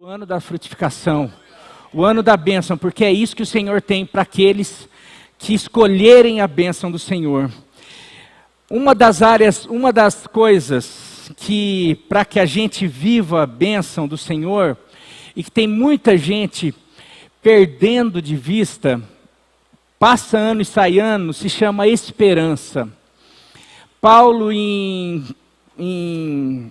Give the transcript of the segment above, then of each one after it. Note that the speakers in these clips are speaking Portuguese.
ano da frutificação, o ano da bênção, porque é isso que o Senhor tem para aqueles que escolherem a bênção do Senhor. Uma das coisas que, para que a gente viva a bênção do Senhor, e que tem muita gente perdendo de vista, passa ano e sai ano, se chama esperança. Paulo em 1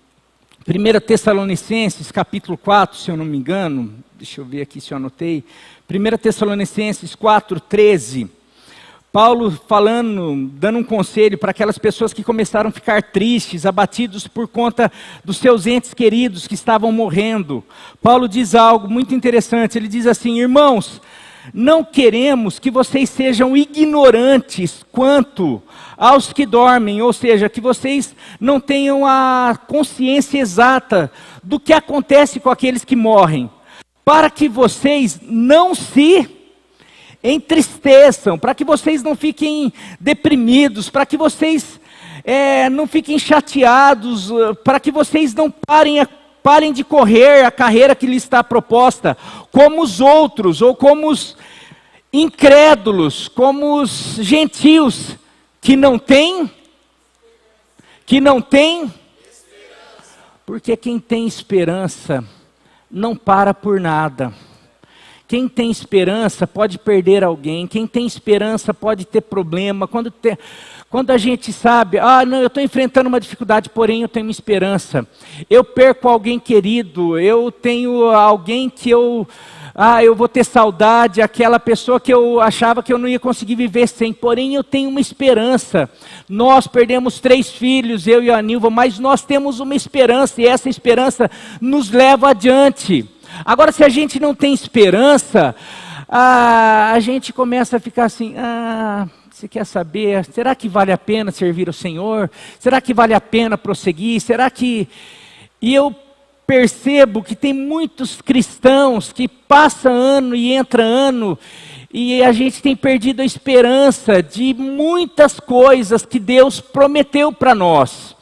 Tessalonicenses, capítulo 4, se eu não me engano, deixa eu ver aqui se eu anotei, 1 Tessalonicenses 4, 13, Paulo falando, dando um conselho para aquelas pessoas que começaram a ficar tristes, abatidos por conta dos seus entes queridos que estavam morrendo. Paulo diz algo muito interessante, ele diz assim: irmãos, não queremos que vocês sejam ignorantes quanto aos que dormem, ou seja, que vocês não tenham a consciência exata do que acontece com aqueles que morrem, para que vocês não se entristeçam, para que vocês não fiquem deprimidos, para que vocês não fiquem chateados, para que vocês não parem de correr a carreira que lhes está proposta, como os outros, ou como os incrédulos, como os gentios, que não têm, porque quem tem esperança não para por nada. Quem tem esperança pode perder alguém, quem tem esperança pode ter problema. Quando a gente sabe, não, eu estou enfrentando uma dificuldade, porém eu tenho uma esperança. Eu perco alguém querido, eu tenho alguém que eu vou ter saudade, aquela pessoa que eu achava que eu não ia conseguir viver sem, porém eu tenho uma esperança. Nós perdemos 3 filhos, eu e a Nilva, mas nós temos uma esperança, e essa esperança nos leva adiante. Agora, se a gente não tem esperança, a gente começa a ficar assim, você quer saber, será que vale a pena servir ao Senhor? Será que vale a pena prosseguir? E eu percebo que tem muitos cristãos que passa ano e entra ano, e a gente tem perdido a esperança de muitas coisas que Deus prometeu para nós.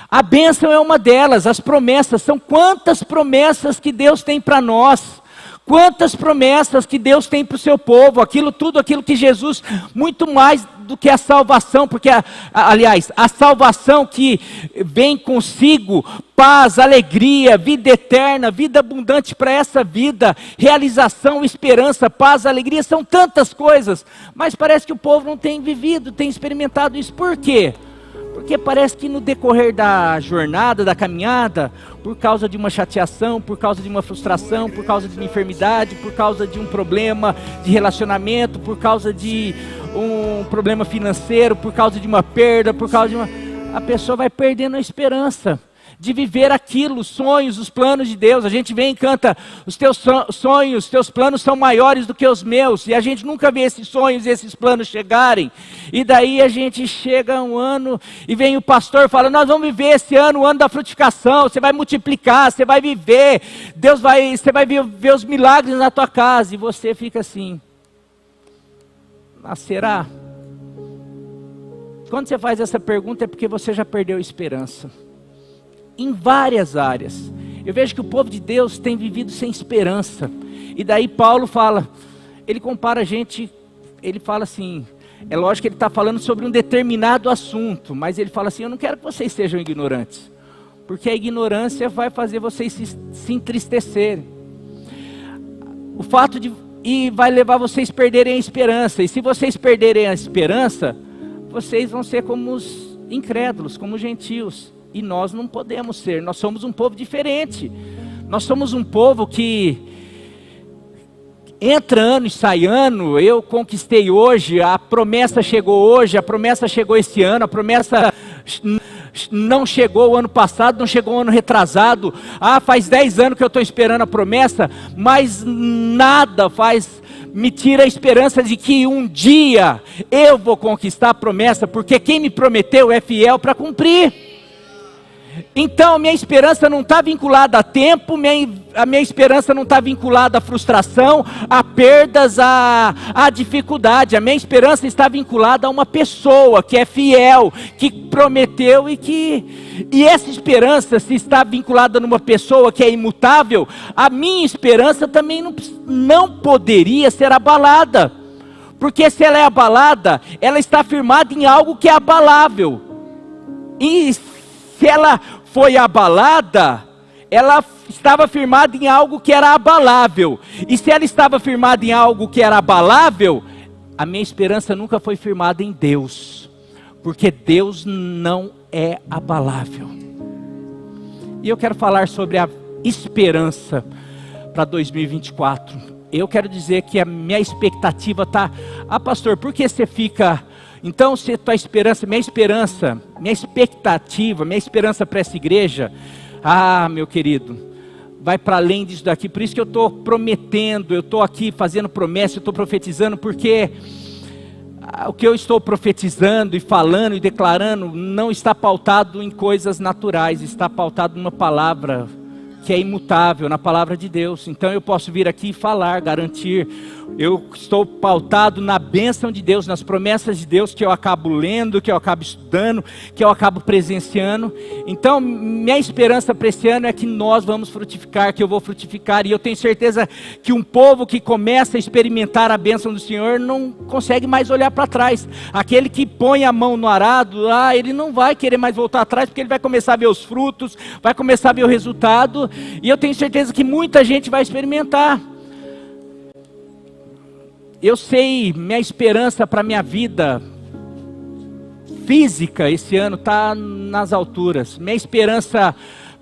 A bênção é uma delas, as promessas, são quantas promessas que Deus tem para nós, quantas promessas que Deus tem para o seu povo, tudo aquilo que Jesus, muito mais do que a salvação, porque, aliás, a salvação que vem consigo, paz, alegria, vida eterna, vida abundante para essa vida, realização, esperança, paz, alegria, são tantas coisas, mas parece que o povo não tem vivido, tem experimentado isso. Por quê? Porque parece que no decorrer da jornada, da caminhada, por causa de uma chateação, por causa de uma frustração, por causa de uma enfermidade, por causa de um problema de relacionamento, por causa de um problema financeiro, por causa de uma perda, a pessoa vai perdendo a esperança de viver aquilo, os sonhos, os planos de Deus. A gente vem e canta, os teus sonhos, os teus planos são maiores do que os meus, e a gente nunca vê esses sonhos e esses planos chegarem, e daí a gente chega um ano, e vem o pastor e fala, nós vamos viver esse ano, o ano da frutificação, você vai multiplicar, você vai viver, você vai ver os milagres na tua casa, e você fica assim, será? Quando você faz essa pergunta é porque você já perdeu a esperança. Em várias áreas, eu vejo que o povo de Deus tem vivido sem esperança, e daí Paulo fala, ele compara a gente, ele fala assim, é lógico que ele está falando sobre um determinado assunto, mas ele fala assim, eu não quero que vocês sejam ignorantes, porque a ignorância vai fazer vocês se entristecerem, e vai levar vocês a perderem a esperança, e se vocês perderem a esperança, vocês vão ser como os incrédulos, como os gentios. E nós não podemos ser, nós somos um povo diferente. Nós somos um povo que entra ano e sai ano. Eu conquistei hoje, a promessa chegou hoje, a promessa chegou esse ano, a promessa não chegou o ano passado, não chegou o ano retrasado. Faz 10 anos que eu estou esperando a promessa, mas nada me tira a esperança de que um dia eu vou conquistar a promessa, porque quem me prometeu é fiel para cumprir. Então, minha esperança não está vinculada a tempo, a minha esperança não está vinculada à frustração, a perdas, a dificuldade. A minha esperança está vinculada a uma pessoa que é fiel, que prometeu e essa esperança, se está vinculada numa pessoa que é imutável, a minha esperança também não poderia ser abalada. Porque se ela é abalada, ela está firmada em algo que é abalável. E se ela foi abalada, ela estava firmada em algo que era abalável. E se ela estava firmada em algo que era abalável, a minha esperança nunca foi firmada em Deus. Porque Deus não é abalável. E eu quero falar sobre a esperança para 2024. Eu quero dizer que a minha expectativa está... Ah, pastor, por que você fica... Então, se a tua esperança, minha expectativa, minha esperança para essa igreja, meu querido, vai para além disso daqui. Por isso que eu estou prometendo, eu estou aqui fazendo promessa, eu estou profetizando, porque o que eu estou profetizando e falando e declarando não está pautado em coisas naturais, está pautado numa palavra que é imutável, na palavra de Deus. Então eu posso vir aqui e falar, garantir. Eu estou pautado na bênção de Deus, nas promessas de Deus que eu acabo lendo, que eu acabo estudando, que eu acabo presenciando. Então minha esperança para esse ano é que nós vamos frutificar, que eu vou frutificar. E eu tenho certeza que um povo que começa a experimentar a bênção do Senhor não consegue mais olhar para trás. Aquele que põe a mão no arado, ele não vai querer mais voltar atrás, porque ele vai começar a ver os frutos, vai começar a ver o resultado. E eu tenho certeza que muita gente vai experimentar. Eu sei, minha esperança para a minha vida física esse ano está nas alturas. Minha esperança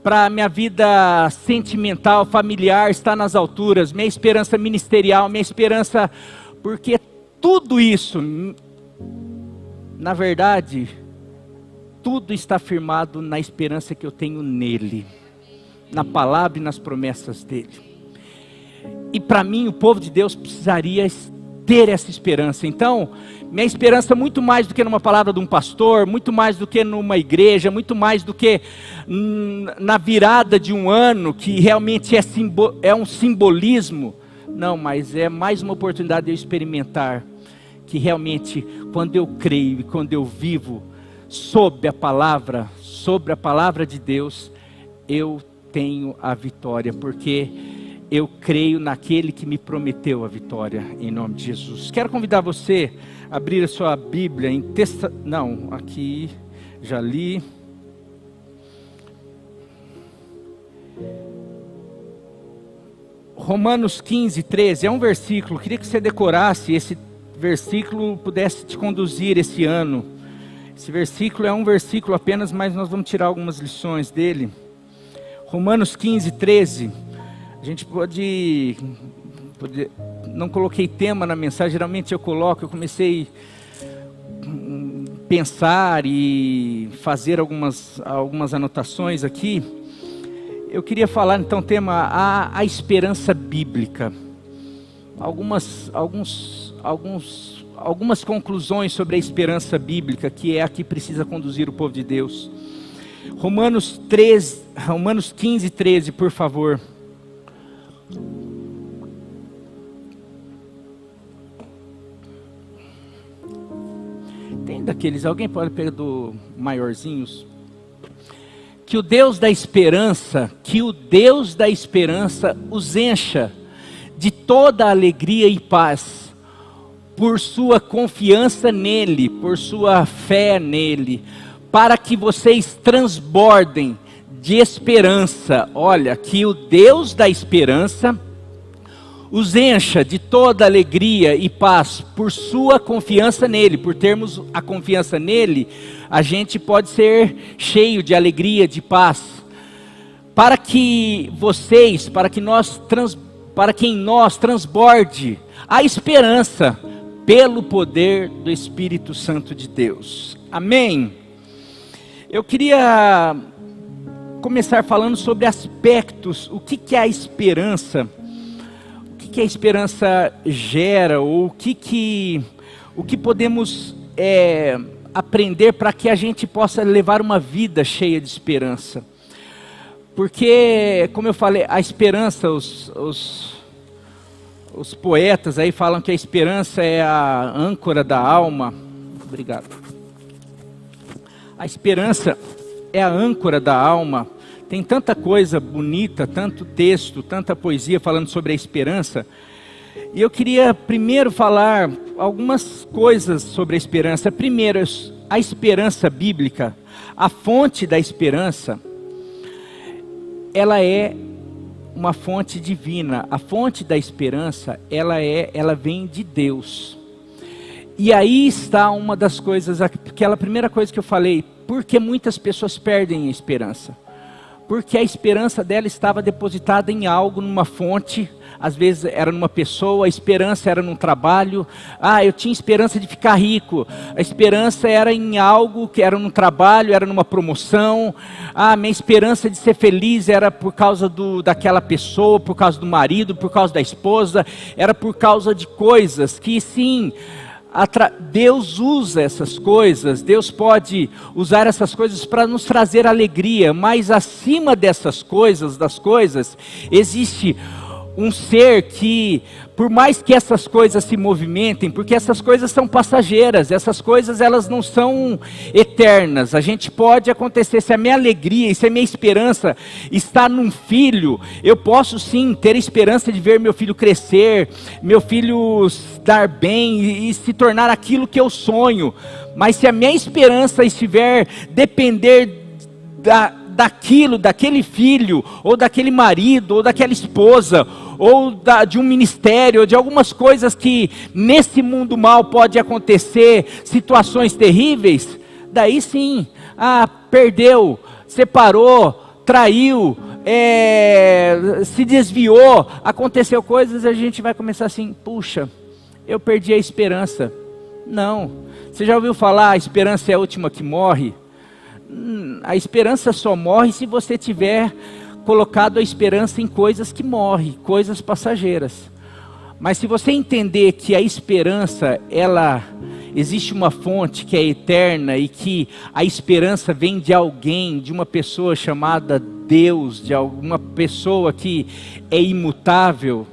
para a minha vida sentimental, familiar está nas alturas. Minha esperança ministerial, minha esperança... Porque tudo isso, na verdade, tudo está firmado na esperança que eu tenho nele. Na palavra e nas promessas dele. E para mim o povo de Deus precisaria ter essa esperança. Então, minha esperança muito mais do que numa palavra de um pastor, muito mais do que numa igreja, muito mais do que na virada de um ano, que realmente é um simbolismo. Não, mas é mais uma oportunidade de eu experimentar que realmente quando eu creio e quando eu vivo sobre a palavra de Deus, eu tenho a vitória, porque eu creio naquele que me prometeu a vitória, em nome de Jesus. Quero convidar você a abrir a sua Bíblia em aqui, já li. Romanos 15, 13, é um versículo, queria que você decorasse esse versículo, pudesse te conduzir esse ano. Esse versículo é um versículo apenas, mas nós vamos tirar algumas lições dele. Romanos 15, 13, a gente pode, não coloquei tema na mensagem, geralmente eu comecei a pensar e fazer algumas anotações aqui. Eu queria falar então tema a esperança bíblica, algumas conclusões sobre a esperança bíblica, que é a que precisa conduzir o povo de Deus. Romanos 15, 13, por favor. Tem daqueles, alguém pode pegar do maiorzinhos? Que o Deus da esperança os encha de toda alegria e paz, por sua confiança nele, por sua fé nele, para que vocês transbordem de esperança. Olha, que o Deus da esperança os encha de toda alegria e paz por sua confiança nele. Por termos a confiança nele, a gente pode ser cheio de alegria, de paz. Para que em nós transborde a esperança pelo poder do Espírito Santo de Deus. Amém? Eu queria começar falando sobre aspectos, o que é a esperança, o que a esperança gera, ou o que podemos aprender para que a gente possa levar uma vida cheia de esperança. Porque, como eu falei, a esperança, os poetas aí falam que a esperança é a âncora da alma. Obrigado. A esperança é a âncora da alma. Tem tanta coisa bonita, tanto texto, tanta poesia falando sobre a esperança. E eu queria primeiro falar algumas coisas sobre a esperança. Primeiro, a esperança bíblica, a fonte da esperança, ela é uma fonte divina. A fonte da esperança, ela vem de Deus. E aí está uma das coisas, aquela primeira coisa que eu falei, porque muitas pessoas perdem a esperança. Porque a esperança dela estava depositada em algo, numa fonte, às vezes era numa pessoa, a esperança era num trabalho. Eu tinha esperança de ficar rico, a esperança era em algo, que era num trabalho, era numa promoção. Minha esperança de ser feliz era por causa daquela pessoa, por causa do marido, por causa da esposa, era por causa de coisas que sim... Deus usa essas coisas, Deus pode usar essas coisas para nos trazer alegria, mas acima dessas coisas, existe um ser que, por mais que essas coisas se movimentem, porque essas coisas são passageiras, essas coisas elas não são eternas. A gente pode acontecer, se a minha alegria e se a minha esperança está num filho, eu posso sim ter esperança de ver meu filho crescer, meu filho dar bem e se tornar aquilo que eu sonho. Mas se a minha esperança estiver depender daquele filho, ou daquele marido, ou daquela esposa, ou de um ministério, ou de algumas coisas que nesse mundo mal pode acontecer, situações terríveis, daí sim, perdeu, separou, traiu, se desviou, aconteceu coisas, a gente vai começar assim, puxa, eu perdi a esperança. Não, você já ouviu falar, a esperança é a última que morre? A esperança só morre se você tiver colocado a esperança em coisas que morrem, coisas passageiras. Mas se você entender que a esperança, existe uma fonte que é eterna e que a esperança vem de alguém, de uma pessoa chamada Deus, de alguma pessoa que é imutável,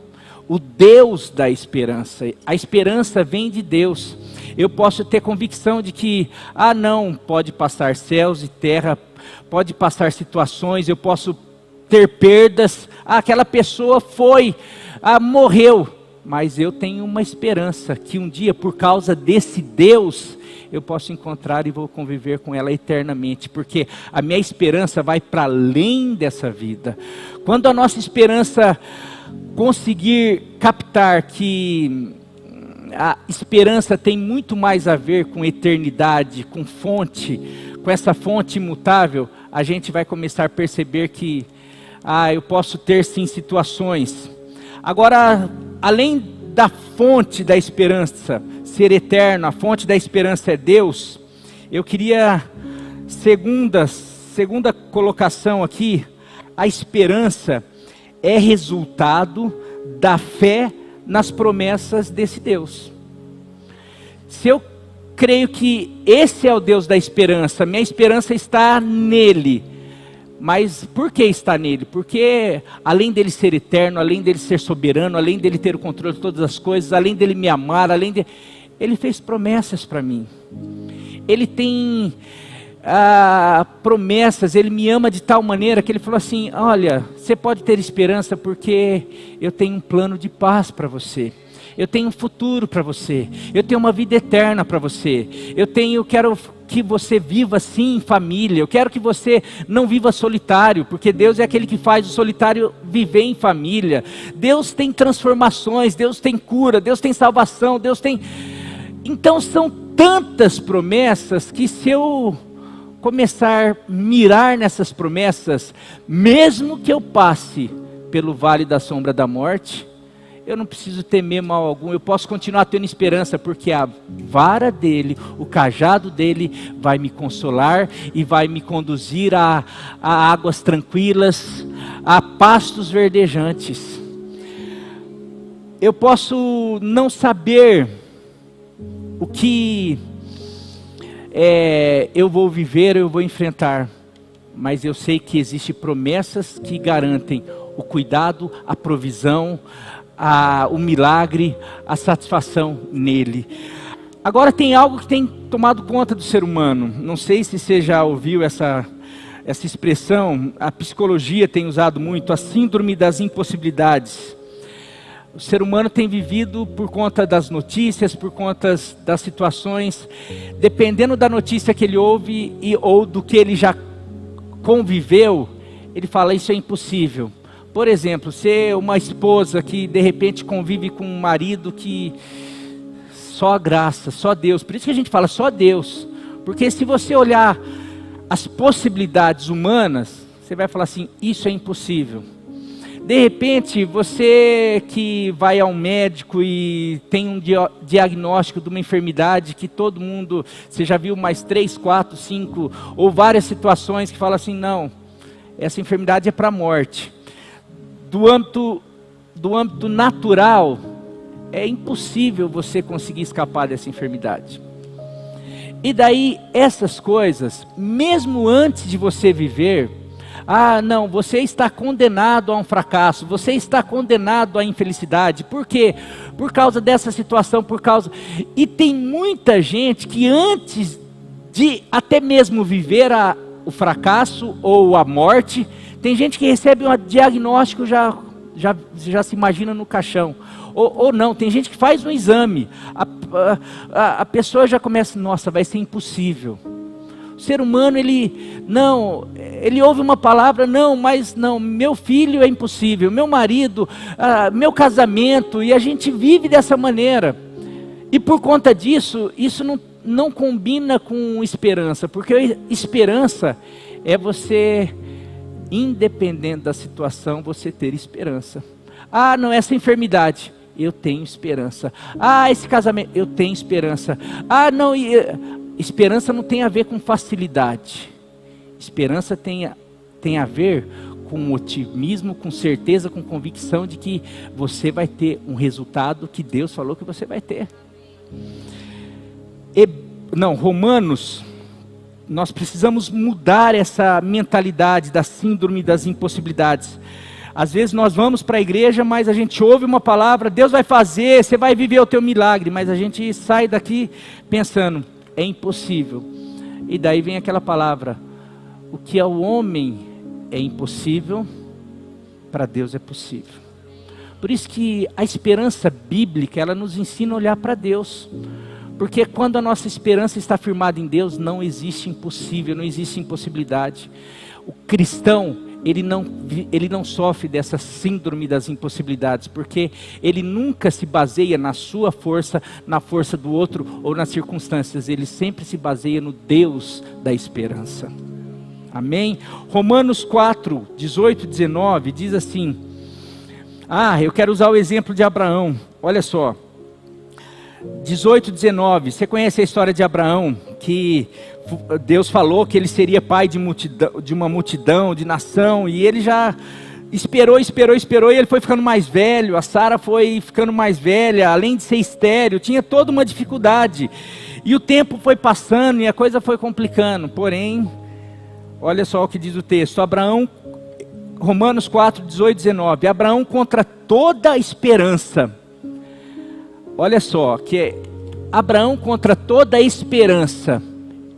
o Deus da esperança, a esperança vem de Deus. Eu posso ter convicção de que, não, pode passar céus e terra, pode passar situações, eu posso ter perdas, aquela pessoa morreu, mas eu tenho uma esperança que um dia, por causa desse Deus, eu posso encontrar e vou conviver com ela eternamente, porque a minha esperança vai para além dessa vida. Quando a nossa esperança conseguir captar que a esperança tem muito mais a ver com eternidade, com fonte, com essa fonte imutável, a gente vai começar a perceber que, eu posso ter sim situações. Agora, além da fonte da esperança ser eterna, a fonte da esperança é Deus, eu queria, segunda colocação aqui, a esperança é resultado da fé nas promessas desse Deus. Se eu creio que esse é o Deus da esperança, minha esperança está nele. Mas por que está nele? Porque além dele ser eterno, além dele ser soberano, além dele ter o controle de todas as coisas, além dele me amar, ele fez promessas para mim. Ele tem promessas, ele me ama de tal maneira que ele falou assim, olha, você pode ter esperança porque eu tenho um plano de paz para você. Eu tenho um futuro para você. Eu tenho uma vida eterna para você. Eu quero que você viva assim em família. Eu quero que você não viva solitário, porque Deus é aquele que faz o solitário viver em família. Deus tem transformações, Deus tem cura, Deus tem salvação, Deus tem... Então são tantas promessas que se eu começar a mirar nessas promessas, mesmo que eu passe pelo vale da sombra da morte, eu não preciso temer mal algum, eu posso continuar tendo esperança, porque a vara dele, o cajado dele vai me consolar e vai me conduzir a águas tranquilas, a pastos verdejantes. Eu posso não saber o que eu vou viver, eu vou enfrentar, mas eu sei que existem promessas que garantem o cuidado, a provisão, o milagre, a satisfação nele. Agora tem algo que tem tomado conta do ser humano. Não sei se você já ouviu essa expressão, a psicologia tem usado muito, a síndrome das impossibilidades. O ser humano tem vivido por conta das notícias, por conta das situações, dependendo da notícia que ele ouve ou do que ele já conviveu, ele fala, isso é impossível. Por exemplo, ser uma esposa que de repente convive com um marido que só a graça, só Deus. Por isso que a gente fala só Deus. Porque se você olhar as possibilidades humanas, você vai falar assim, isso é impossível. De repente, você que vai ao médico e tem um diagnóstico de uma enfermidade que todo mundo, você já viu mais 3, 4, 5, ou várias situações que falam assim, não, essa enfermidade é para a morte. Do âmbito natural, é impossível você conseguir escapar dessa enfermidade. E daí, essas coisas, mesmo antes de você viver, não, você está condenado a um fracasso, você está condenado à infelicidade. Por quê? Por causa dessa situação, E tem muita gente que antes de até mesmo viver o fracasso ou a morte, tem gente que recebe um diagnóstico, já se imagina no caixão. Ou não, tem gente que faz um exame, a pessoa já começa, nossa, vai ser impossível. O ser humano, ele ouve uma palavra, meu filho é impossível, meu marido, meu casamento, e a gente vive dessa maneira. E por conta disso, isso não combina com esperança, porque esperança é você, independente da situação, você ter esperança. Não, essa enfermidade, eu tenho esperança. Esse casamento, eu tenho esperança. Esperança não tem a ver com facilidade. Esperança tem a ver com otimismo, com certeza, com convicção de que você vai ter um resultado que Deus falou que você vai ter. Romanos, nós precisamos mudar essa mentalidade da síndrome das impossibilidades. Às vezes nós vamos para a igreja, mas a gente ouve uma palavra, Deus vai fazer, você vai viver o teu milagre, mas a gente sai daqui pensando, é impossível. E daí vem aquela palavra, o que ao homem é impossível, para Deus é possível. Por isso que a esperança bíblica, ela nos ensina a olhar para Deus. Porque quando a nossa esperança está firmada em Deus, não existe impossível, não existe impossibilidade. O cristão, ele não sofre dessa síndrome das impossibilidades, porque ele nunca se baseia na sua força, na força do outro ou nas circunstâncias. Ele sempre se baseia no Deus da esperança. Amém? Romanos 4, 18, 19 diz assim, eu quero usar o exemplo de Abraão, olha só, 18, 19, você conhece a história de Abraão, que Deus falou que ele seria pai de uma multidão, de nação, e ele já esperou, e ele foi ficando mais velho, a Sara foi ficando mais velha, além de ser estéril, tinha toda uma dificuldade, e o tempo foi passando, e a coisa foi complicando, porém, olha só o que diz o texto, Romanos 4, 18, 19, Abraão contra toda esperança, olha só, que é Abraão contra toda esperança,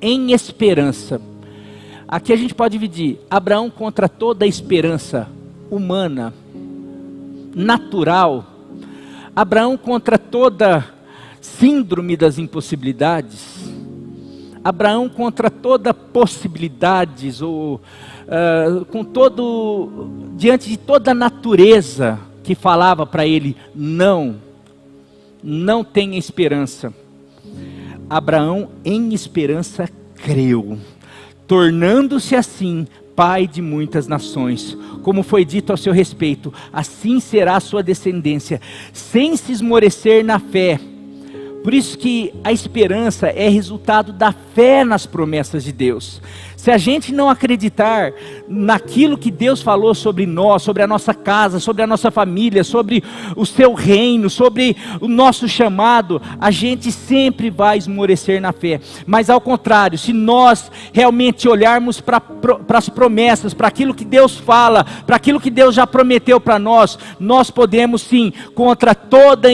em esperança. Aqui a gente pode dividir, Abraão contra toda esperança humana, natural, Abraão contra toda síndrome das impossibilidades, Abraão contra toda possibilidades, diante de toda a natureza que falava para ele, não tenha esperança. Abraão em esperança creu, tornando-se assim pai de muitas nações, como foi dito ao seu respeito, assim será a sua descendência, sem se esmorecer na fé. Por isso que a esperança é resultado da fé nas promessas de Deus. Se a gente não acreditar naquilo que Deus falou sobre nós, sobre a nossa casa, sobre a nossa família, sobre o seu reino, sobre o nosso chamado, a gente sempre vai esmorecer na fé. Mas ao contrário, se nós realmente olharmos para as promessas, para aquilo que Deus fala, para aquilo que Deus já prometeu para nós, nós podemos sim, contra toda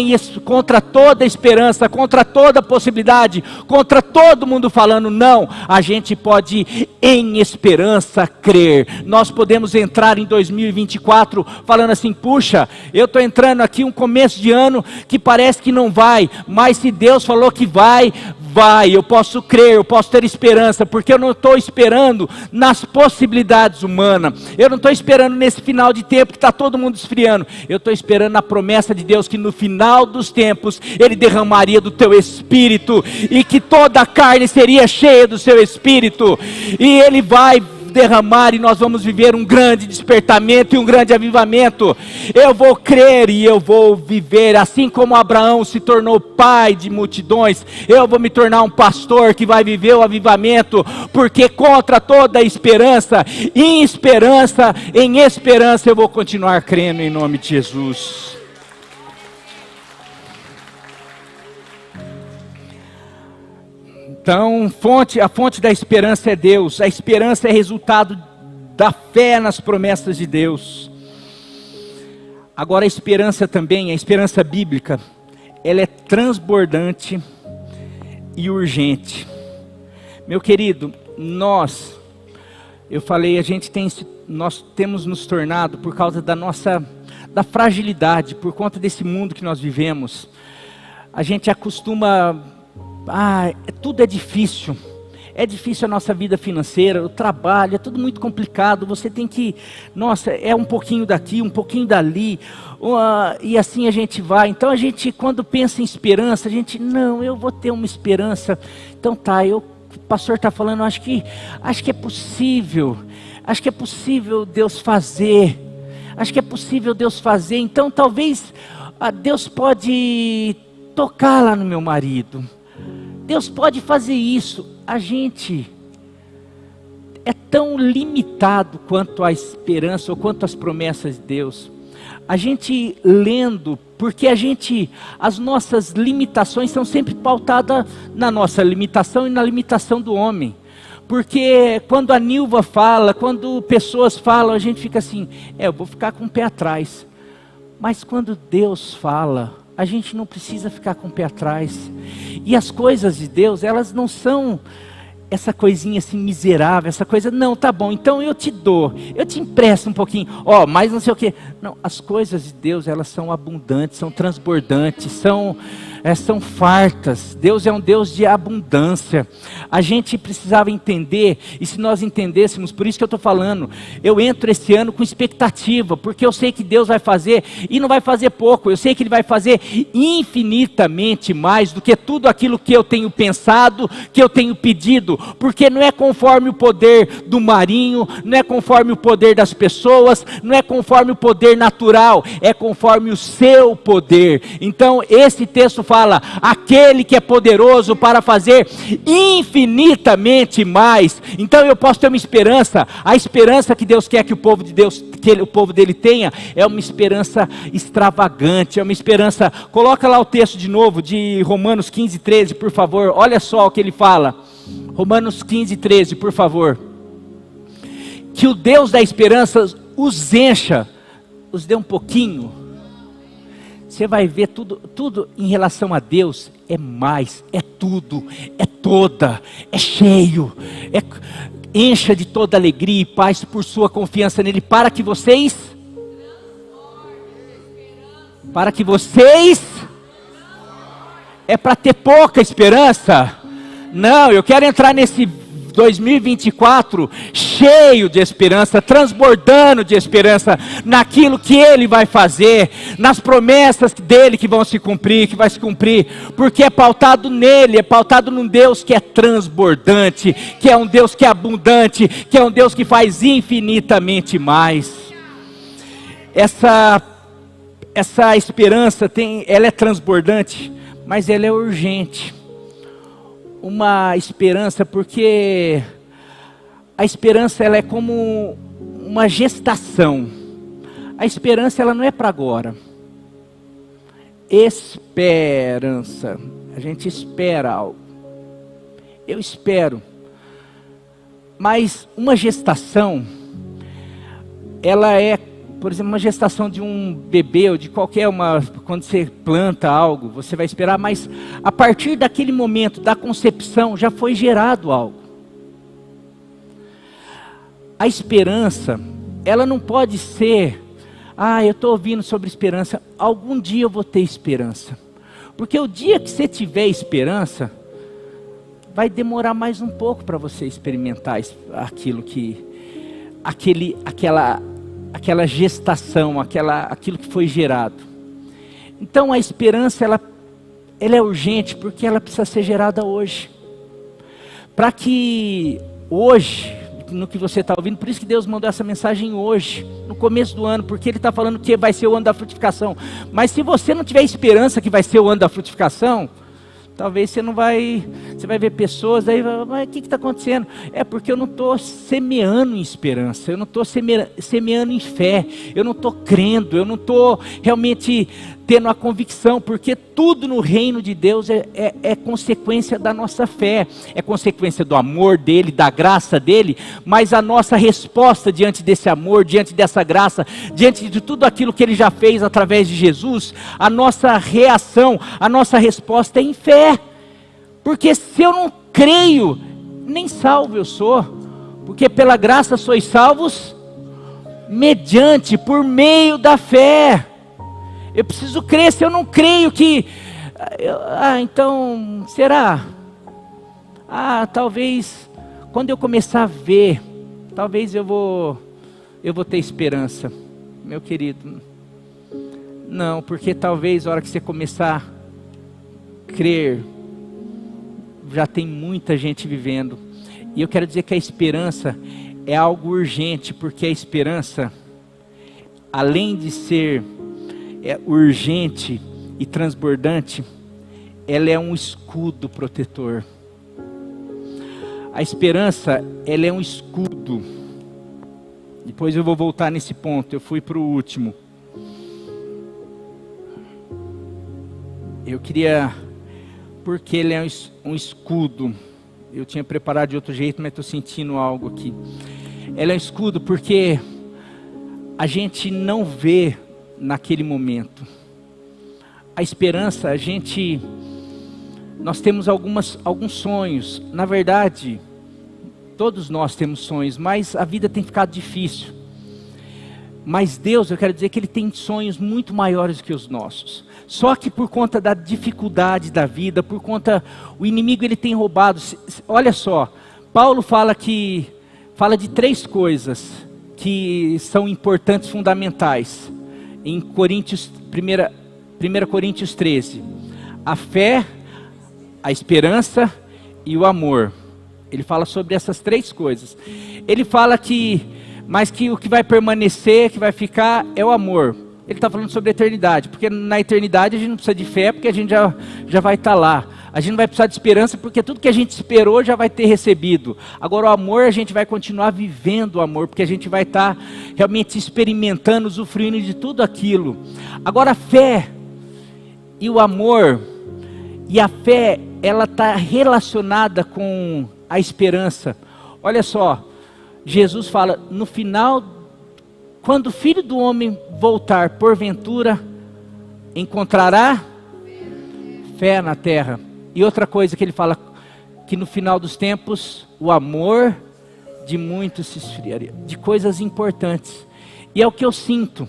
esperança, contra toda possibilidade, contra todo mundo falando não, a gente pode em esperança crer. Nós podemos entrar em 2024 falando assim, puxa, eu estou entrando aqui um começo de ano que parece que não vai, mas se Deus falou que vai, eu posso crer, eu posso ter esperança, porque eu não estou esperando nas possibilidades humanas, eu não estou esperando nesse final de tempo que está todo mundo esfriando, eu estou esperando na promessa de Deus que no final dos tempos, Ele derramaria do teu Espírito, e que toda a carne seria cheia do seu Espírito, e Ele vai derramar, e nós vamos viver um grande despertamento e um grande avivamento. Eu vou crer e eu vou viver, assim como Abraão se tornou pai de multidões, eu vou me tornar um pastor que vai viver o avivamento, porque contra toda esperança, em esperança eu vou continuar crendo em nome de Jesus. Então, a fonte da esperança é Deus. A esperança é resultado da fé nas promessas de Deus. Agora a esperança também, a esperança bíblica, ela é transbordante e urgente. Meu querido, nós temos nos tornado, por causa da fragilidade, por conta desse mundo que nós vivemos, a gente acostuma... tudo é difícil a nossa vida financeira, o trabalho, é tudo muito complicado, você tem que, é um pouquinho daqui, um pouquinho dali, e assim a gente vai. Então a gente, quando pensa em esperança, eu vou ter uma esperança, então o pastor está falando, acho que é possível Deus fazer, então talvez Deus pode tocar lá no meu marido, Deus pode fazer isso. A gente é tão limitado quanto a esperança ou quanto as promessas de Deus. A gente lendo, porque as nossas limitações são sempre pautadas na nossa limitação e na limitação do homem. Porque quando a Nilva fala, quando pessoas falam, a gente fica assim, eu vou ficar com o pé atrás. Mas quando Deus fala, a gente não precisa ficar com o pé atrás. E as coisas de Deus, elas não são essa coisinha assim miserável, essa coisa, não, tá bom, então eu te empresto um pouquinho, mas não sei o que. Não, as coisas de Deus, elas são abundantes, são transbordantes, são fartas. Deus é um Deus de abundância. A gente precisava entender, e se nós entendêssemos, por isso que eu estou falando, eu entro esse ano com expectativa, porque eu sei que Deus vai fazer, e não vai fazer pouco, eu sei que Ele vai fazer infinitamente mais do que tudo aquilo que eu tenho pensado, que eu tenho pedido, porque não é conforme o poder do marinho, não é conforme o poder das pessoas, não é conforme o poder natural, é conforme o seu poder. Então esse texto fala, aquele que é poderoso para fazer infinitamente mais. Então eu posso ter uma esperança, a esperança que Deus quer que o povo de Deus, que o povo dele tenha, é uma esperança extravagante, é uma esperança, coloca lá o texto de novo, de Romanos 15:13, por favor, olha só o que ele fala, Romanos 15:13, por favor, que o Deus da esperança os encha, os dê um pouquinho. Você vai ver tudo em relação a Deus, é mais, é tudo, é toda, é cheio, encha de toda alegria e paz por sua confiança nele, para que vocês, é para ter pouca esperança? Não, eu quero entrar nesse 2024 cheio de esperança, transbordando de esperança naquilo que Ele vai fazer, nas promessas dEle que vão se cumprir, que vai se cumprir, porque é pautado nele, é pautado num Deus que é transbordante, que é um Deus que é abundante, que é um Deus que faz infinitamente mais. Essa esperança ela é transbordante, mas ela é urgente. Uma esperança, porque a esperança ela é como uma gestação. A esperança ela não é para agora. Esperança. A gente espera algo. Eu espero. Mas uma gestação, ela é, por exemplo, uma gestação de um bebê ou de qualquer uma, quando você planta algo, você vai esperar, mas a partir daquele momento da concepção já foi gerado algo. A esperança, ela não pode ser, eu estou ouvindo sobre esperança, algum dia eu vou ter esperança. Porque o dia que você tiver esperança, vai demorar mais um pouco para você experimentar aquilo que, aquela gestação, aquilo que foi gerado. Então a esperança, ela é urgente, porque ela precisa ser gerada hoje. Para que hoje, no que você está ouvindo, por isso que Deus mandou essa mensagem hoje, no começo do ano, porque Ele está falando que vai ser o ano da frutificação. Mas se você não tiver esperança que vai ser o ano da frutificação, talvez você não vai, você vai ver pessoas aí, mas o que está acontecendo? É porque eu não estou semeando em esperança, eu não estou semeando em fé, eu não estou crendo, eu não estou realmente tendo a convicção, porque tudo no reino de Deus é consequência da nossa fé, é consequência do amor dEle, da graça dEle, mas a nossa resposta diante desse amor, diante dessa graça, diante de tudo aquilo que Ele já fez através de Jesus, a nossa reação, a nossa resposta é em fé, porque se eu não creio, nem salvo eu sou, porque pela graça sois salvos, mediante, por meio da fé. Eu preciso crer, se eu não creio que... então, será? Talvez, quando eu começar a ver, talvez eu vou ter esperança. Meu querido, não, porque talvez a hora que você começar a crer, já tem muita gente vivendo. E eu quero dizer que a esperança é algo urgente, porque a esperança, além de ser urgente e transbordante, ela é um escudo protetor. A esperança, ela é um escudo. Depois eu vou voltar nesse ponto, eu fui para o último. Eu queria, porque ele é um escudo. Eu tinha preparado de outro jeito, mas estou sentindo algo aqui. Ela é um escudo porque a gente não vê naquele momento. A esperança, nós temos alguns sonhos. Na verdade, todos nós temos sonhos, mas a vida tem ficado difícil. Mas Deus, eu quero dizer que Ele tem sonhos muito maiores que os nossos. Só que por conta da dificuldade da vida, por conta, o inimigo ele tem roubado. Olha só, Paulo fala de 3 coisas que são importantes, fundamentais. Em 1 Coríntios 13, a fé, a esperança e o amor. Ele fala sobre essas 3 coisas. Ele fala mas que o que vai permanecer, que vai ficar, é o amor. Ele está falando sobre a eternidade, porque na eternidade a gente não precisa de fé, porque a gente já vai estar lá. A gente não vai precisar de esperança, porque tudo que a gente esperou já vai ter recebido. Agora o amor, a gente vai continuar vivendo o amor, porque a gente vai estar realmente experimentando, usufruindo de tudo aquilo. Agora a fé e o amor, e a fé, ela está relacionada com a esperança. Olha só, Jesus fala, no final, quando o Filho do Homem voltar, porventura, encontrará fé na terra. E outra coisa que ele fala, que no final dos tempos, o amor de muitos se esfriaria. De coisas importantes. E é o que eu sinto,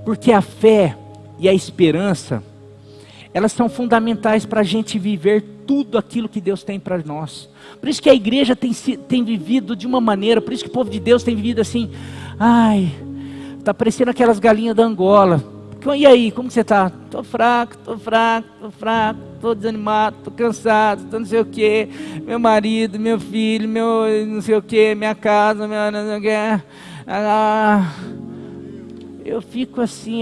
porque a fé e a esperança, elas são fundamentais para a gente viver tudo aquilo que Deus tem para nós. Por isso que a igreja tem vivido de uma maneira, por isso que o povo de Deus tem vivido assim, está parecendo aquelas galinhas da Angola. E aí, como que você está? Estou fraco, estou desanimado, estou cansado, estou não sei o que, meu marido, meu filho, meu não sei o que, minha casa, meu não sei o que. Eu fico assim,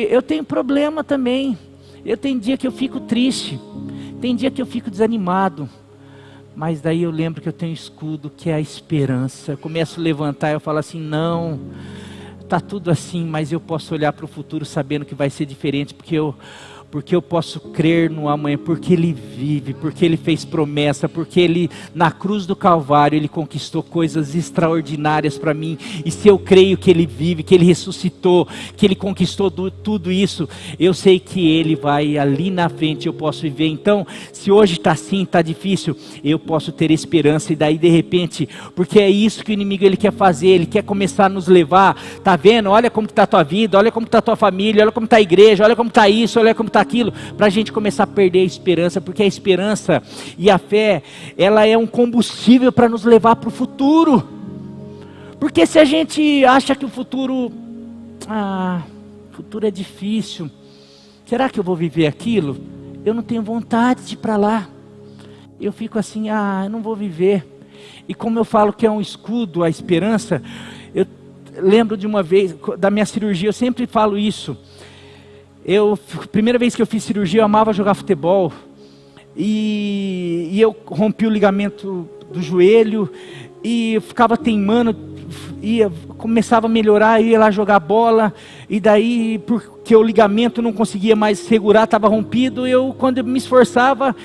eu tenho problema também. Eu tenho dia que eu fico triste, tem dia que eu fico desanimado. Mas daí eu lembro que eu tenho um escudo, que é a esperança. Eu começo a levantar e eu falo assim, não, está tudo assim, mas eu posso olhar para o futuro sabendo que vai ser diferente, porque eu posso crer no amanhã, porque Ele vive, porque Ele fez promessa, porque Ele, na cruz do Calvário, Ele conquistou coisas extraordinárias para mim, e se eu creio que Ele vive, que Ele ressuscitou, que Ele conquistou tudo isso, eu sei que Ele vai ali na frente, eu posso viver. Então, se hoje está assim, está difícil, eu posso ter esperança, e daí de repente, porque é isso que o inimigo ele quer fazer, ele quer começar a nos levar, tá vendo? Olha como está a tua vida, olha como está a tua família, olha como está a igreja, olha como está isso, olha como está aquilo, para a gente começar a perder a esperança, porque a esperança e a fé, ela é um combustível para nos levar para o futuro. Porque se a gente acha que o futuro é difícil, será que eu vou viver aquilo? Eu não tenho vontade de ir para lá, eu fico assim, eu não vou viver. E como eu falo que é um escudo, a esperança, eu lembro de uma vez, da minha cirurgia, eu sempre falo isso. Primeira vez que eu fiz cirurgia, eu amava jogar futebol, e eu rompi o ligamento do joelho, e eu ficava teimando, começava a melhorar, eu ia lá jogar bola, e daí, porque o ligamento não conseguia mais segurar, estava rompido, quando eu me esforçava,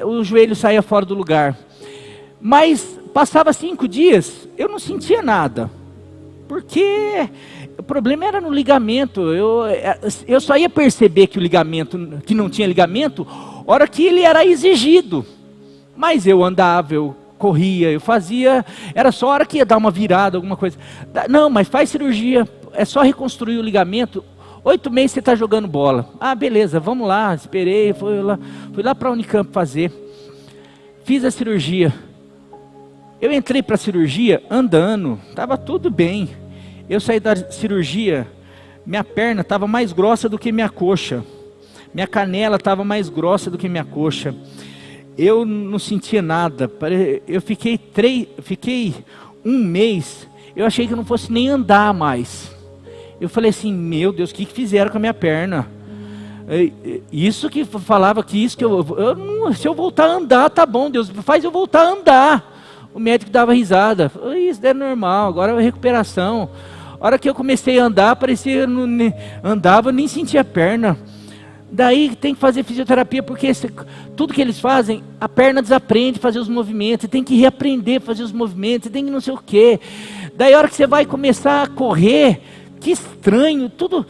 o joelho saía fora do lugar. Mas passava 5 dias, eu não sentia nada, porque o problema era no ligamento. Eu só ia perceber que o ligamento, que não tinha ligamento, hora que ele era exigido. Mas eu andava, eu corria, eu fazia, era só a hora que ia dar uma virada, alguma coisa. Não, mas faz cirurgia, é só reconstruir o ligamento. 8 meses você está jogando bola. Beleza, vamos lá, esperei, fui lá para a Unicamp fazer. Fiz a cirurgia. Eu entrei para a cirurgia andando, estava tudo bem. Eu saí da cirurgia, minha perna estava mais grossa do que minha coxa. Minha canela estava mais grossa do que minha coxa. Eu não sentia nada. Eu fiquei 1 mês, eu achei que eu não fosse nem andar mais. Eu falei assim, meu Deus, o que fizeram com a minha perna? Isso que falava que se eu voltar a andar, tá bom, Deus, faz eu voltar a andar. O médico dava risada, isso é normal, agora é recuperação. A hora que eu comecei a andar, parecia, andava, eu nem sentia a perna. Daí tem que fazer fisioterapia, porque tudo que eles fazem, a perna desaprende a fazer os movimentos, tem que reaprender a fazer os movimentos, tem que não sei o quê. Daí a hora que você vai começar a correr, que estranho, tudo.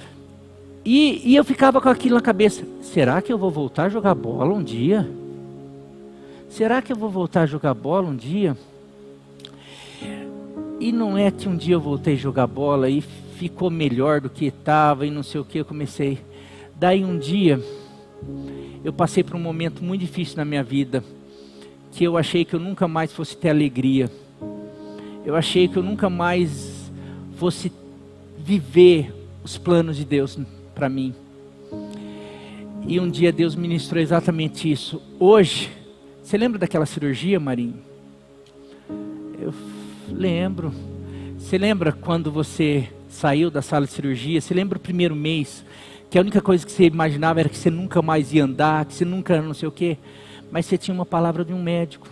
E eu ficava com aquilo na cabeça, será que eu vou voltar a jogar bola um dia? Será que eu vou voltar a jogar bola um dia? E não é que um dia eu voltei a jogar bola e ficou melhor do que estava e não sei o que, eu comecei. Daí um dia, eu passei por um momento muito difícil na minha vida, que eu achei que eu nunca mais fosse ter alegria. Eu achei que eu nunca mais fosse viver os planos de Deus para mim. E um dia Deus ministrou exatamente isso. Hoje, você lembra daquela cirurgia, Marinho? Eu lembro. Você lembra quando você saiu da sala de cirurgia? Você lembra o primeiro mês, que a única coisa que você imaginava era que você nunca mais ia andar, que você nunca não sei o quê? Mas você tinha uma palavra de um médico,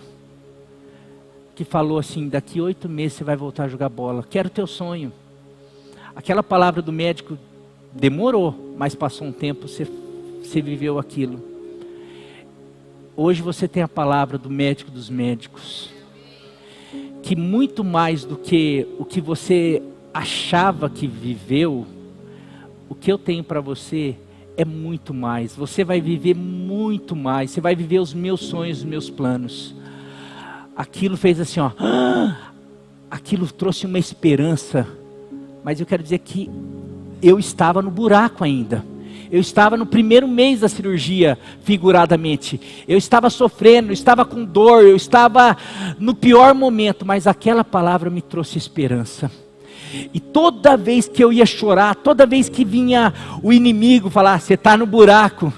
que falou assim, daqui 8 meses você vai voltar a jogar bola, que era o teu sonho. Aquela palavra do médico demorou, mas passou um tempo, você viveu aquilo. Hoje você tem a palavra do médico dos médicos, que muito mais do que o que você achava que viveu, o que eu tenho para você é muito mais. Você vai viver muito mais, você vai viver os meus sonhos, os meus planos. Aquilo fez assim, aquilo trouxe uma esperança, mas eu quero dizer que eu estava no buraco ainda. Eu estava no primeiro mês da cirurgia, figuradamente. Eu estava sofrendo, eu estava com dor, eu estava no pior momento, mas aquela palavra me trouxe esperança. E toda vez que eu ia chorar, toda vez que vinha o inimigo falar, você está no buraco,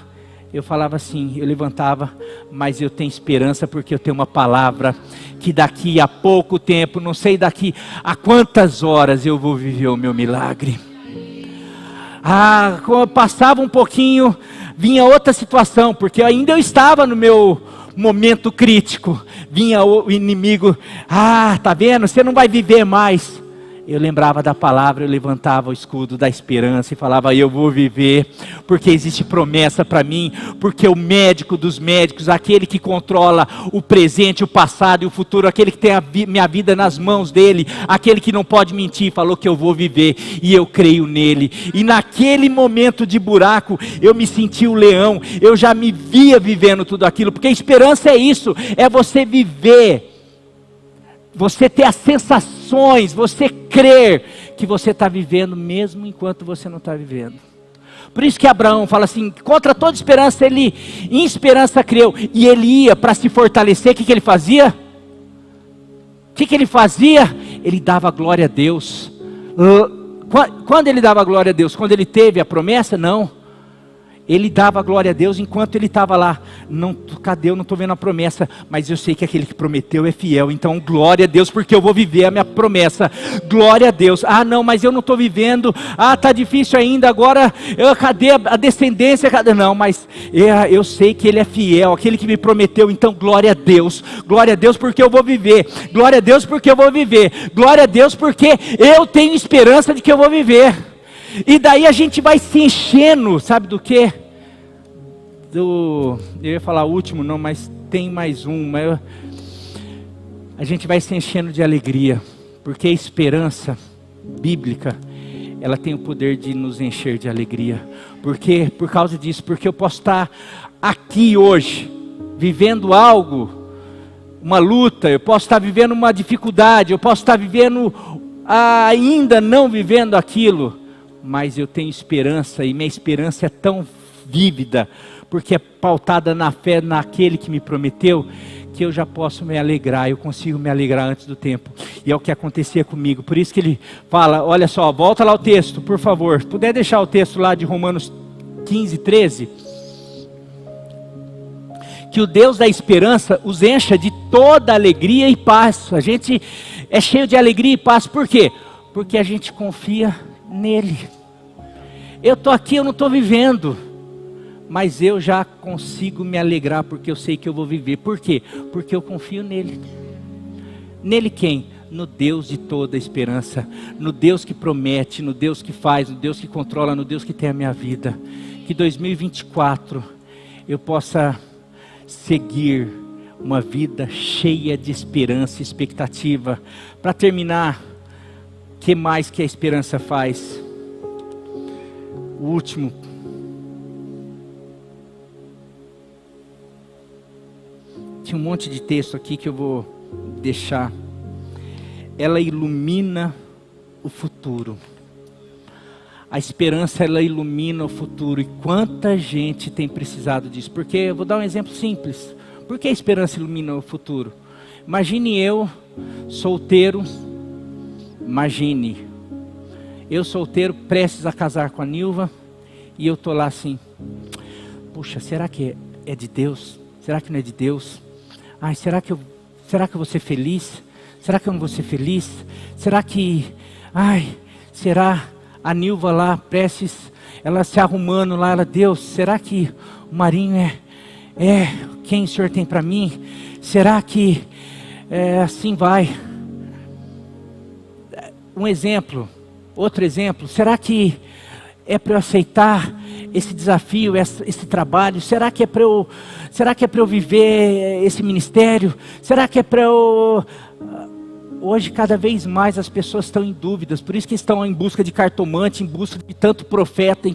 eu falava assim, eu levantava, mas eu tenho esperança porque eu tenho uma palavra que daqui a pouco tempo, não sei daqui a quantas horas eu vou viver o meu milagre. Quando passava um pouquinho, vinha outra situação, porque ainda eu estava no meu momento crítico, vinha o inimigo, tá vendo, você não vai viver mais. Eu lembrava da palavra, eu levantava o escudo da esperança e falava, eu vou viver, porque existe promessa para mim, porque o médico dos médicos, aquele que controla o presente, o passado e o futuro, aquele que tem minha vida nas mãos dele, aquele que não pode mentir, falou que eu vou viver, e eu creio nele. E naquele momento de buraco, eu me senti o leão, eu já me via vivendo tudo aquilo, porque esperança é isso, é você viver, você ter as sensações, você crer que você está vivendo mesmo enquanto você não está vivendo. Por isso que Abraão fala assim, contra toda esperança ele em esperança creu, e ele ia para se fortalecer. O que ele fazia? O que ele fazia? Ele dava glória a Deus. Quando ele dava glória a Deus? Quando ele teve a promessa? Não. Ele dava glória a Deus enquanto ele estava lá. Não, cadê? Eu não estou vendo a promessa, mas eu sei que aquele que prometeu é fiel. Então glória a Deus, porque eu vou viver a minha promessa. Glória a Deus. Não, mas eu não estou vivendo. Está difícil ainda. Agora, cadê a descendência? Cadê? Não, mas eu sei que ele é fiel, aquele que me prometeu. Então glória a Deus. Glória a Deus porque eu vou viver. Glória a Deus porque eu vou viver. Glória a Deus porque eu tenho esperança de que eu vou viver. E daí a gente vai se enchendo, sabe do quê? Eu ia falar o último, não, mas tem mais um. A gente vai se enchendo de alegria, porque a esperança bíblica, ela tem o poder de nos encher de alegria. Porque, por causa disso, porque eu posso estar aqui hoje, vivendo algo, uma luta, eu posso estar vivendo uma dificuldade, eu posso estar vivendo, ainda não vivendo aquilo, mas eu tenho esperança, e minha esperança é tão vívida, porque é pautada na fé naquele que me prometeu, que eu já posso me alegrar, eu consigo me alegrar antes do tempo. E é o que acontecia comigo. Por isso que ele fala, olha só, volta lá o texto, por favor. Se puder deixar o texto lá de Romanos 15, 13. Que o Deus da esperança os encha de toda alegria e paz. A gente é cheio de alegria e paz, por quê? Porque a gente confia nele. Eu estou aqui, eu não estou vivendo, mas eu já consigo me alegrar, porque eu sei que eu vou viver. Por quê? Porque eu confio nele. Nele quem? No Deus de toda esperança, no Deus que promete, no Deus que faz, no Deus que controla, no Deus que tem a minha vida. Que 2024 eu possa seguir uma vida cheia de esperança e expectativa. Para terminar, o que mais que a esperança faz? O último. Tinha um monte de texto aqui que eu vou deixar. Ela ilumina o futuro. A esperança, ela ilumina o futuro. E quanta gente tem precisado disso? Porque, eu vou dar um exemplo simples. Por que a esperança ilumina o futuro? Imagine eu, solteiro. Imagine eu solteiro, prestes a casar com a Nilva, e eu estou lá assim, puxa, será que é de Deus? Será que não é de Deus? Ai, será que eu vou ser feliz? Será que eu não vou ser feliz? Será que, será a Nilva lá, prestes, ela se arrumando lá, ela, Deus, será que o Marinho é quem o Senhor tem para mim? Será que assim vai? Um exemplo. Outro exemplo, será que é para eu aceitar esse desafio, esse trabalho? Será que é para eu viver esse ministério? Será que é para eu... Hoje cada vez mais as pessoas estão em dúvidas, por isso que estão em busca de cartomante, em busca de tanto profeta,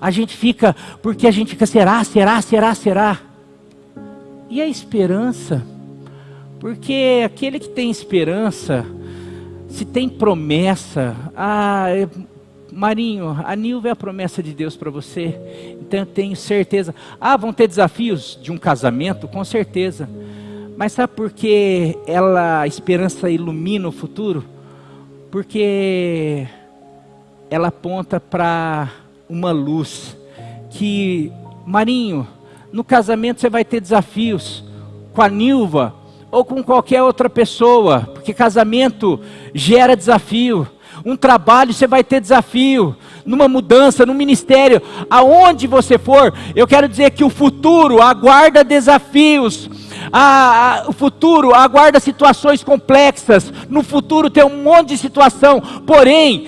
a gente fica, será? E a esperança? Porque aquele que tem esperança, se tem promessa, Marinho, a Nilva é a promessa de Deus para você, então eu tenho certeza. Vão ter desafios de um casamento? Com certeza. Mas sabe por que a esperança ilumina o futuro? Porque ela aponta para uma luz, que, Marinho, no casamento você vai ter desafios, com a Nilva, ou com qualquer outra pessoa, porque casamento gera desafio. um trabalho você vai ter desafio, numa mudança, no ministério, aonde você for. Eu quero dizer que o futuro aguarda desafios, o futuro aguarda situações complexas, no futuro tem um monte de situação, porém,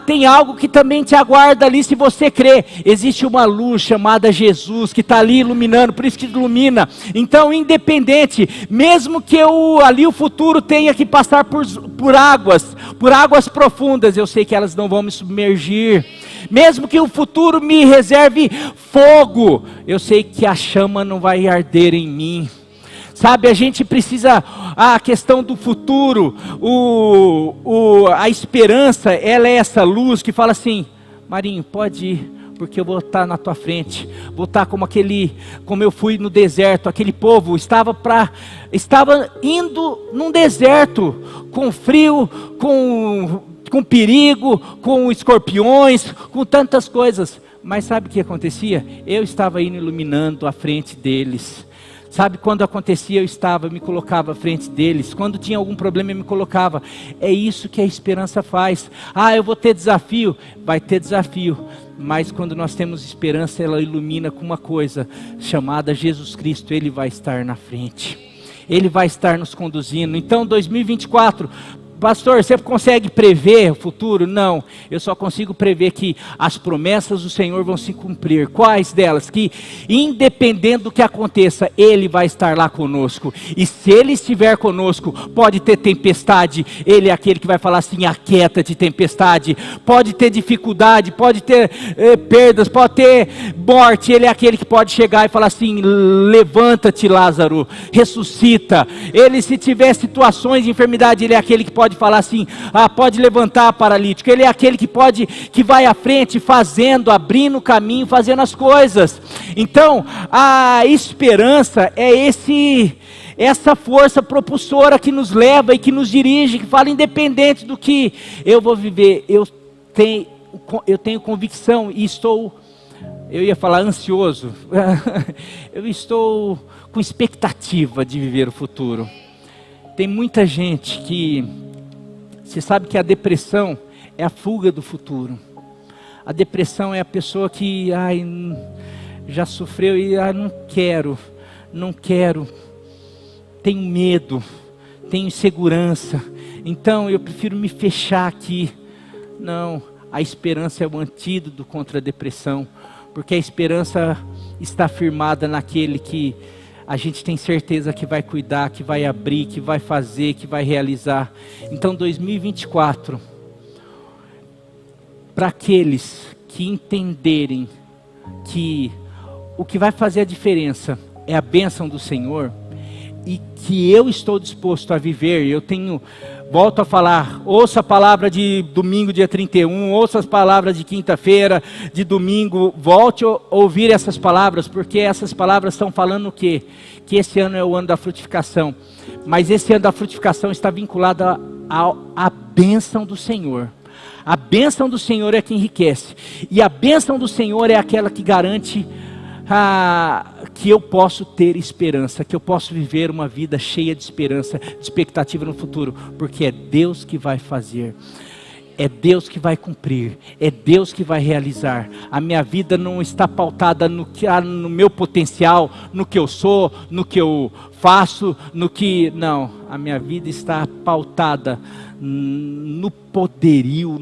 tem algo que também te aguarda ali se você crer. Existe uma luz chamada Jesus que está ali iluminando, por isso que ilumina. Então, independente, mesmo que ali o futuro tenha que passar por águas profundas, eu sei que elas não vão me submergir. Mesmo que o futuro me reserve fogo, eu sei que a chama não vai arder em mim. Sabe, a gente precisa, a questão do futuro, a esperança, ela é essa luz que fala assim: Marinho, pode ir, porque eu vou estar na tua frente. Vou estar como eu fui no deserto, aquele povo estava indo num deserto, com frio, com perigo, com escorpiões, com tantas coisas. Mas sabe o que acontecia? Eu estava indo iluminando a frente deles. Sabe, quando acontecia, eu me colocava à frente deles. Quando tinha algum problema, eu me colocava. É isso que a esperança faz. Eu vou ter desafio. Vai ter desafio. Mas quando nós temos esperança, ela ilumina com uma coisa chamada Jesus Cristo. Ele vai estar na frente. Ele vai estar nos conduzindo. Então, 2024... Pastor, você consegue prever o futuro? Não, eu só consigo prever que as promessas do Senhor vão se cumprir. Quais delas? Que independente do que aconteça, Ele vai estar lá conosco. E se Ele estiver conosco, pode ter tempestade, Ele é aquele que vai falar assim: aquieta-te, tempestade. Pode ter dificuldade, pode ter perdas, pode ter morte, Ele é aquele que pode chegar e falar assim: levanta-te, Lázaro, ressuscita. Ele, se tiver situações de enfermidade, Ele é aquele que pode falar assim: pode levantar, paralítico. Ele é aquele que vai à frente, abrindo o caminho, fazendo as coisas. Então, a esperança é essa força propulsora que nos leva e que nos dirige, que fala: independente do que eu vou viver, eu tenho convicção e eu ia falar ansioso, eu estou com expectativa de viver o futuro. Tem muita gente você sabe que a depressão é a fuga do futuro. A depressão é a pessoa que já sofreu e não quero, tenho medo, tenho insegurança, então eu prefiro me fechar aqui. Não, a esperança é o antídoto contra a depressão, porque a esperança está firmada naquele que a gente tem certeza que vai cuidar, que vai abrir, que vai fazer, que vai realizar. Então 2024, para aqueles que entenderem que o que vai fazer a diferença é a bênção do Senhor, e que eu estou disposto a viver, volto a falar, ouça a palavra de domingo, dia 31, ouça as palavras de quinta-feira, de domingo, volte a ouvir essas palavras, porque essas palavras estão falando o quê? Que esse ano é o ano da frutificação, mas esse ano da frutificação está vinculado à bênção do Senhor. A bênção do Senhor é que enriquece, e a bênção do Senhor é aquela que garante que eu posso ter esperança, que eu posso viver uma vida cheia de esperança, de expectativa no futuro, porque é Deus que vai fazer, é Deus que vai cumprir, é Deus que vai realizar. A minha vida não está pautada no meu potencial, no que eu sou, no que eu faço, não, a minha vida está pautada no poderio,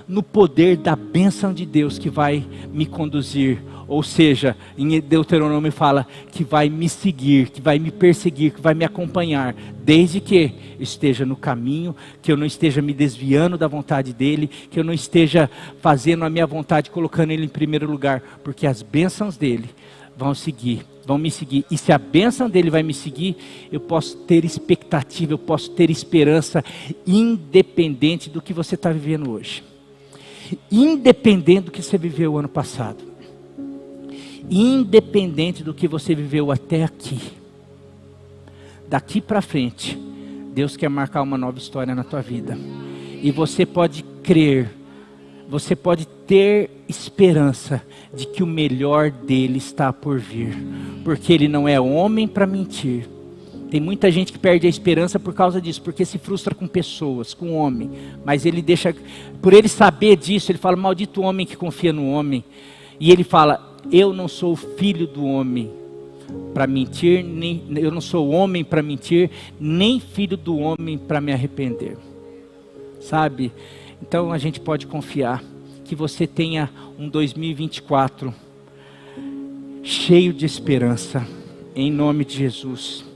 no poder da bênção de Deus que vai me conduzir. Ou seja, em Deuteronômio fala que vai me seguir, que vai me perseguir, que vai me acompanhar, desde que esteja no caminho, que eu não esteja me desviando da vontade dele, que eu não esteja fazendo a minha vontade, colocando ele em primeiro lugar, porque as bênçãos dele vão me seguir, e se a bênção dele vai me seguir, eu posso ter expectativa, eu posso ter esperança, independente do que você está vivendo hoje, independente do que você viveu o ano passado, independente do que você viveu até aqui, daqui para frente, Deus quer marcar uma nova história na tua vida, e você pode crer, você pode ter esperança de que o melhor dele está por vir, porque ele não é homem para mentir, Tem muita gente que perde a esperança por causa disso, porque se frustra com pessoas, com o homem. Mas ele deixa, por ele saber disso, ele fala, maldito homem que confia no homem. E ele fala, eu não sou filho do homem para mentir, eu não sou homem para mentir, nem filho do homem para me arrepender. Sabe? Então a gente pode confiar que você tenha um 2024 cheio de esperança, em nome de Jesus.